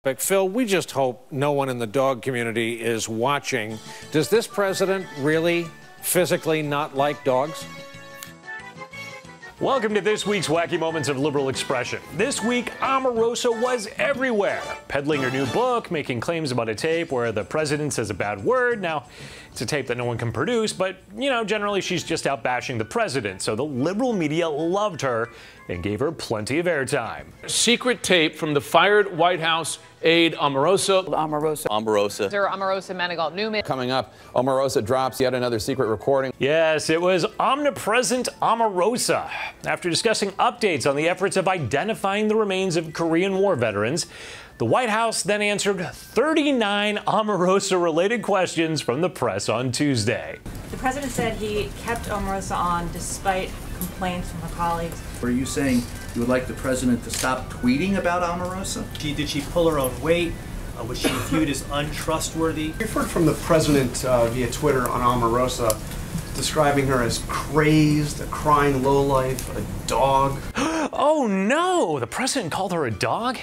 But Phil, we just hope no one in the dog community is watching. Does this president really physically not like dogs? Welcome to this week's Wacky Moments of Liberal Expression. This week, Omarosa was everywhere, peddling her new book, making claims about a tape where the president says a bad word. Now, it's a tape that no one can produce, but, you know, generally she's just out bashing the president. So the liberal media loved her and gave her plenty of airtime. Secret tape from the fired White House aide Omarosa. Omarosa. Sir Omarosa Manigault Newman. Coming up, Omarosa drops yet another secret recording. Yes, it was omnipresent Omarosa. After discussing updates on the efforts of identifying the remains of Korean War veterans, the White House then answered 39 Omarosa-related questions from the press on Tuesday. The president said he kept Omarosa on despite complaints from her colleagues. Are you saying you would like the president to stop tweeting about Omarosa? Did she pull her own weight? Was she viewed as untrustworthy? We've heard from the president via Twitter on Omarosa, describing her as crazed, a crying lowlife, a dog. Oh no! The president called her a dog?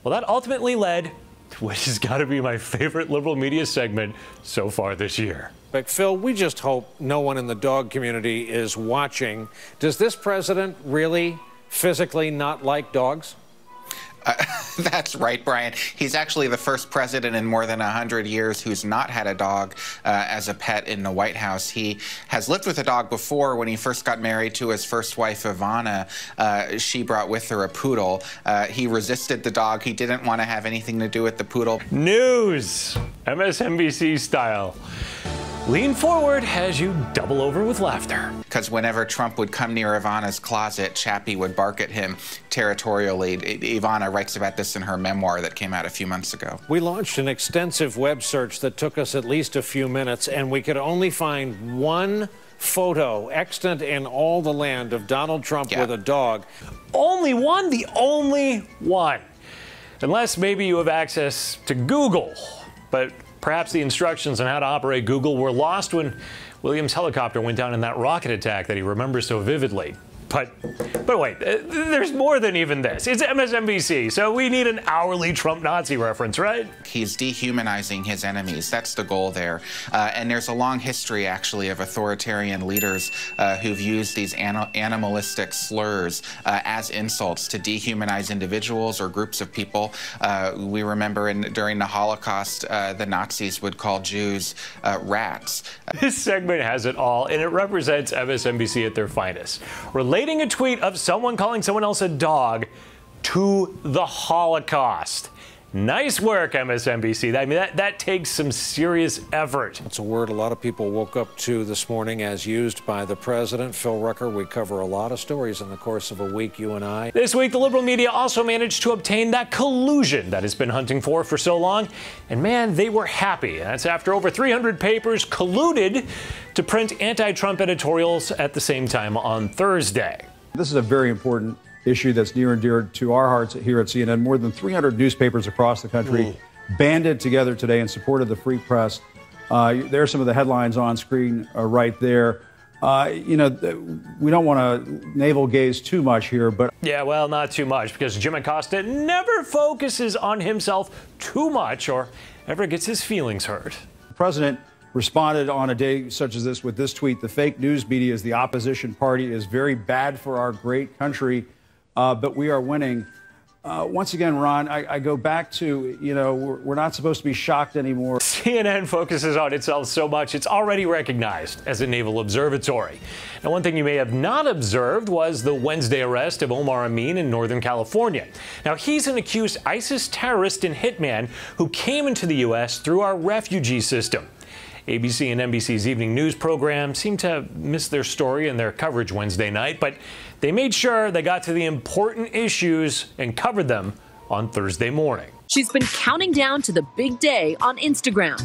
Well, that ultimately led to what has got to be my favorite liberal media segment so far this year. But Phil, we just hope no one in the dog community is watching. Does this president really physically not like dogs? That's right, Brian. He's actually the first president in more than 100 years who's not had a dog as a pet in the White House. He has lived with a dog before. When he first got married to his first wife, Ivana, she brought with her a poodle. He resisted the dog. He didn't want to have anything to do with the poodle. News! MSNBC style. Lean forward as you double over with laughter. Because whenever Trump would come near Ivana's closet, Chappie would bark at him territorially. Ivana writes about this in her memoir that came out a few months ago. We launched an extensive web search that took us at least a few minutes, and we could only find one photo extant in all the land of Donald Trump with a dog. Only one? The only one. Unless maybe you have access to Google. But perhaps the instructions on how to operate Google were lost when Williams' helicopter went down in that rocket attack that he remembers so vividly. But wait, there's more than even this. It's MSNBC, so we need an hourly Trump Nazi reference, right? He's dehumanizing his enemies. That's the goal there. And there's a long history, actually, of authoritarian leaders who've used these animalistic slurs as insults to dehumanize individuals or groups of people. We remember during the Holocaust, the Nazis would call Jews rats. This segment has it all, and it represents MSNBC at their finest. Relating a tweet of someone calling someone else a dog to the Holocaust. Nice work, MSNBC. I mean, that takes some serious effort. That's a word a lot of people woke up to this morning as used by the president. Phil Rucker, we cover a lot of stories in the course of a week, you and I. This week, the liberal media also managed to obtain that collusion that it's been hunting for so long. And man, they were happy. That's after over 300 papers colluded to print anti-Trump editorials at the same time on Thursday. This is a very important issue that's near and dear to our hearts here at CNN. More than 300 newspapers across the country banded together today in support of the free press. There are some of the headlines on screen right there. You know, we don't want to navel gaze too much here, but... Yeah, well, not too much, because Jim Acosta never focuses on himself too much or ever gets his feelings hurt. The president responded on a day such as this with this tweet: "The fake news media is the opposition party, is very bad for our great country. But we are winning." Once again, Ron, I go back to, you know, we're not supposed to be shocked anymore. CNN focuses on itself so much, it's already recognized as a naval observatory. Now, one thing you may have not observed was the Wednesday arrest of Omar Amin in Northern California. Now, he's an accused ISIS terrorist and hitman who came into the U.S. through our refugee system. ABC and NBC's evening news program seemed to miss their story in their coverage Wednesday night, but they made sure they got to the important issues and covered them on Thursday morning. She's been counting down to the big day on Instagram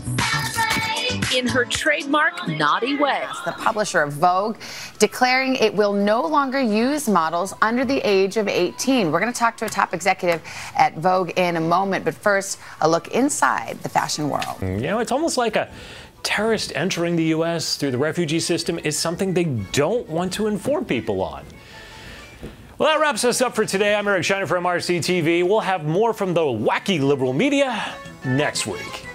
in her trademark naughty way. The publisher of Vogue declaring it will no longer use models under the age of 18. We're going to talk to a top executive at Vogue in a moment, but first, a look inside the fashion world. You know, it's almost like a terrorist entering the U.S. through the refugee system is something they don't want to inform people on. Well, that wraps us up for today. I'm Eric Shiner for MRC-TV. We'll have more from the wacky liberal media next week.